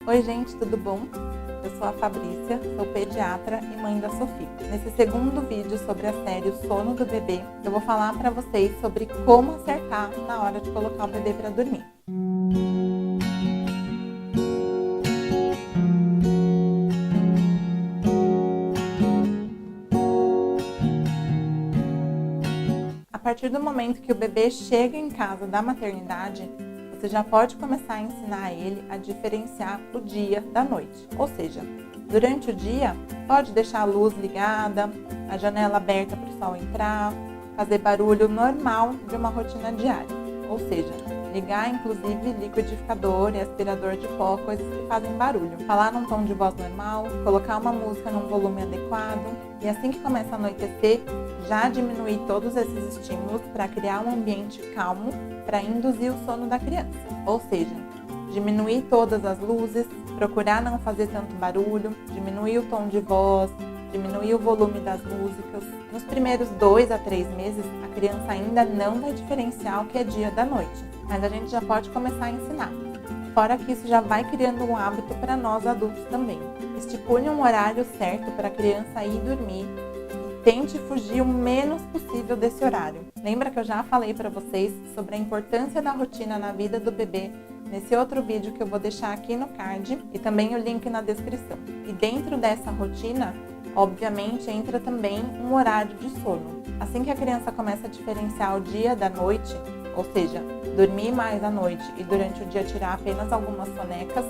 Oi gente, tudo bom? Eu sou a Fabrícia, sou pediatra e mãe da Sofia. Nesse segundo vídeo sobre a série O Sono do Bebê, eu vou falar para vocês sobre como acertar na hora de colocar o bebê para dormir. A partir do momento que o bebê chega em casa da maternidade, você já pode começar a ensinar ele a diferenciar o dia da noite. Ou seja, durante o dia, pode deixar a luz ligada, a janela aberta para o sol entrar, fazer barulho normal de uma rotina diária. Ou seja, ligar inclusive liquidificador e aspirador de pó, coisas que fazem barulho. Falar num tom de voz normal, colocar uma música num volume adequado e assim que começa a anoitecer, já diminuir todos esses estímulos para criar um ambiente calmo para induzir o sono da criança. Ou seja, diminuir todas as luzes, procurar não fazer tanto barulho, diminuir o tom de voz, diminuir o volume das músicas. Nos primeiros 2 a 3 meses, a criança ainda não vai diferenciar o que é dia da noite, mas a gente já pode começar a ensinar. Fora que isso já vai criando um hábito para nós adultos também. Estipule um horário certo para a criança ir dormir. Tente fugir o menos possível desse horário. Lembra que eu já falei para vocês sobre a importância da rotina na vida do bebê nesse outro vídeo que eu vou deixar aqui no card e também o link na descrição. E dentro dessa rotina, obviamente, entra também um horário de sono. Assim que a criança começa a diferenciar o dia da noite, ou seja, dormir mais à noite e durante o dia tirar apenas algumas sonecas,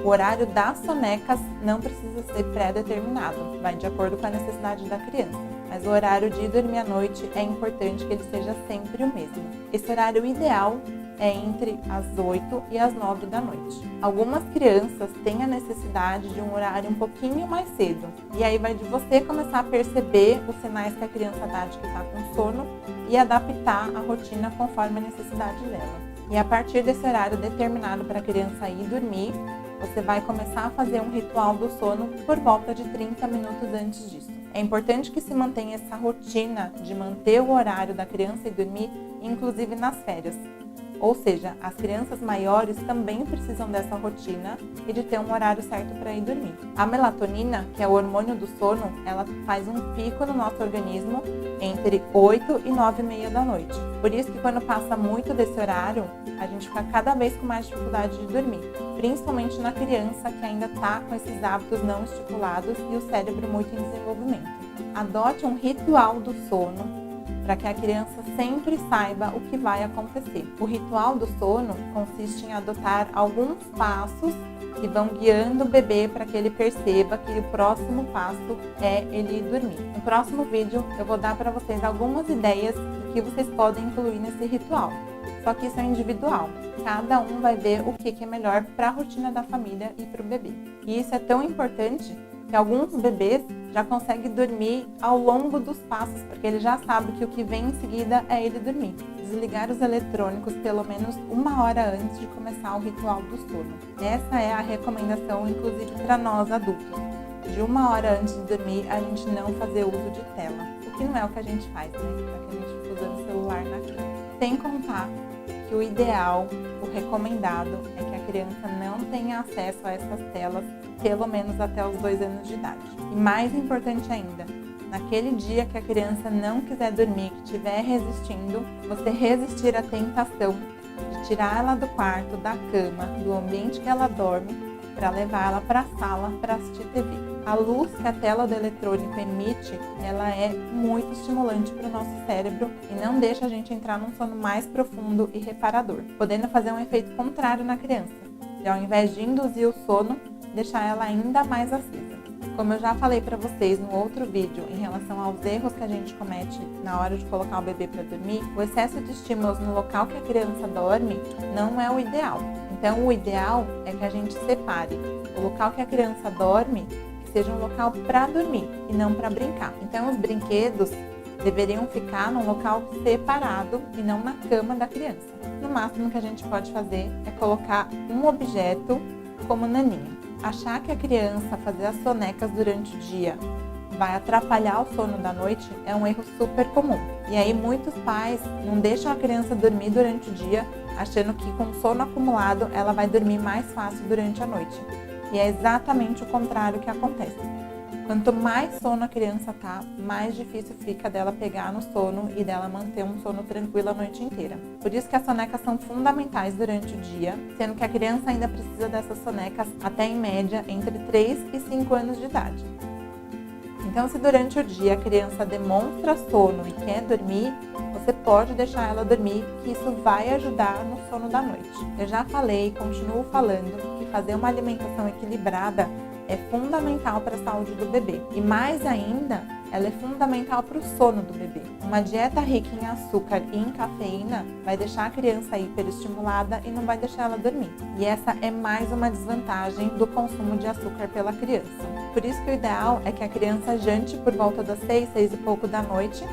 o horário das sonecas não precisa ser pré-determinado, vai de acordo com a necessidade da criança. Mas o horário de dormir à noite é importante que ele seja sempre o mesmo. Esse horário ideal é entre as 8 e as 9 da noite. Algumas crianças têm a necessidade de um horário um pouquinho mais cedo. E aí vai de você começar a perceber os sinais que a criança dá de que está com sono e adaptar a rotina conforme a necessidade dela. E a partir desse horário determinado para a criança ir dormir, você vai começar a fazer um ritual do sono por volta de 30 minutos antes disso. É importante que se mantenha essa rotina de manter o horário da criança ir dormir, inclusive nas férias. Ou seja, as crianças maiores também precisam dessa rotina e de ter um horário certo para ir dormir. A melatonina, que é o hormônio do sono, ela faz um pico no nosso organismo entre 8 e 9h30 da noite. Por isso que quando passa muito desse horário, a gente fica cada vez com mais dificuldade de dormir. Principalmente na criança que ainda está com esses hábitos não estipulados e o cérebro muito em desenvolvimento. Adote um ritual do sono para que a criança sempre saiba o que vai acontecer. O ritual do sono consiste em adotar alguns passos que vão guiando o bebê para que ele perceba que o próximo passo é ele ir dormir. No próximo vídeo eu vou dar para vocês algumas ideias do que vocês podem incluir nesse ritual. Só que isso é individual. Cada um vai ver o que é melhor para a rotina da família e para o bebê. E isso é tão importante que alguns bebês já conseguem dormir ao longo dos passos, porque ele já sabe que o que vem em seguida é ele dormir. Desligar os eletrônicos pelo menos 1 hora antes de começar o ritual do sono. Essa é a recomendação, inclusive para nós adultos. De 1 hora antes de dormir, a gente não fazer uso de tela. O que não é o que a gente faz, né? Porque a gente fica usando o celular na cama. Sem contar que o ideal, o recomendado, é que a criança não tenha acesso a essas telas pelo menos até os 2 anos de idade. E mais importante ainda, naquele dia que a criança não quiser dormir, que estiver resistindo, você resistir à tentação de tirar ela do quarto, da cama, do ambiente que ela dorme, para levar ela para a sala para assistir TV. A luz que a tela do eletrônico emite, ela é muito estimulante para o nosso cérebro e não deixa a gente entrar num sono mais profundo e reparador, podendo fazer um efeito contrário na criança, e ao invés de induzir o sono, deixar ela ainda mais acesa. Como eu já falei para vocês no outro vídeo em relação aos erros que a gente comete na hora de colocar o bebê para dormir, o excesso de estímulos no local que a criança dorme não é o ideal. Então o ideal é que a gente separe o local que a criança dorme, que seja um local para dormir e não para brincar. Então os brinquedos deveriam ficar num local separado e não na cama da criança. No máximo que a gente pode fazer é colocar um objeto como naninha. Achar que a criança fazer as sonecas durante o dia vai atrapalhar o sono da noite é um erro super comum. E aí muitos pais não deixam a criança dormir durante o dia, achando que com sono acumulado ela vai dormir mais fácil durante a noite. E é exatamente o contrário que acontece. Quanto mais sono a criança tá, mais difícil fica dela pegar no sono e dela manter um sono tranquilo a noite inteira. Por isso que as sonecas são fundamentais durante o dia, sendo que a criança ainda precisa dessas sonecas até em média entre 3 e 5 anos de idade. Então, se durante o dia a criança demonstra sono e quer dormir, você pode deixar ela dormir, que isso vai ajudar no sono da noite. Eu já falei e continuo falando que fazer uma alimentação equilibrada é fundamental para a saúde do bebê. E mais ainda, ela é fundamental para o sono do bebê. Uma dieta rica em açúcar e em cafeína vai deixar a criança hiperestimulada e não vai deixar ela dormir. E essa é mais uma desvantagem do consumo de açúcar pela criança. Por isso que o ideal é que a criança jante por volta das 6, 6 e pouco da noite,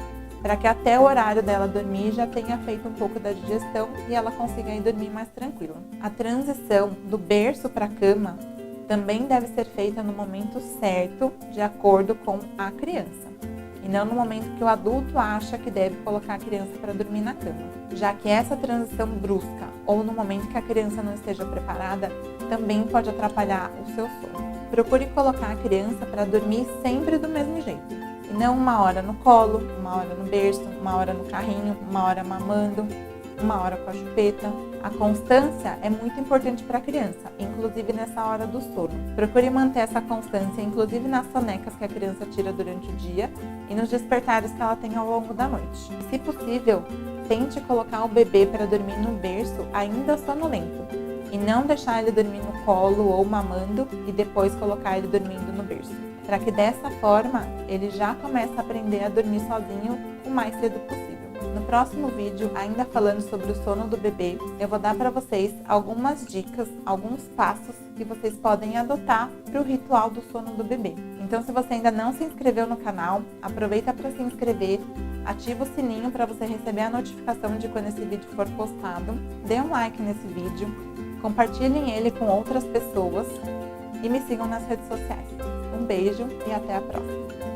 para que até o horário dela dormir já tenha feito um pouco da digestão e ela consiga ir dormir mais tranquila. A transição do berço para a cama também deve ser feita no momento certo, de acordo com a criança, e não no momento que o adulto acha que deve colocar a criança para dormir na cama, já que essa transição brusca ou no momento que a criança não esteja preparada também pode atrapalhar o seu sono. Procure colocar a criança para dormir sempre do mesmo jeito, e não uma hora no colo, uma hora no berço, uma hora no carrinho, uma hora mamando, uma hora com a chupeta. A constância é muito importante para a criança, inclusive nessa hora do sono. Procure manter essa constância, inclusive nas sonecas que a criança tira durante o dia e nos despertares que ela tem ao longo da noite. Se possível, tente colocar o bebê para dormir no berço ainda sonolento e não deixar ele dormir no colo ou mamando e depois colocar ele dormindo no berço, para que dessa forma ele já comece a aprender a dormir sozinho o mais cedo possível. No próximo vídeo, ainda falando sobre o sono do bebê, eu vou dar para vocês algumas dicas, alguns passos que vocês podem adotar para o ritual do sono do bebê. Então, se você ainda não se inscreveu no canal, aproveita para se inscrever, ativa o sininho para você receber a notificação de quando esse vídeo for postado, dê um like nesse vídeo, compartilhem ele com outras pessoas e me sigam nas redes sociais. Um beijo e até a próxima!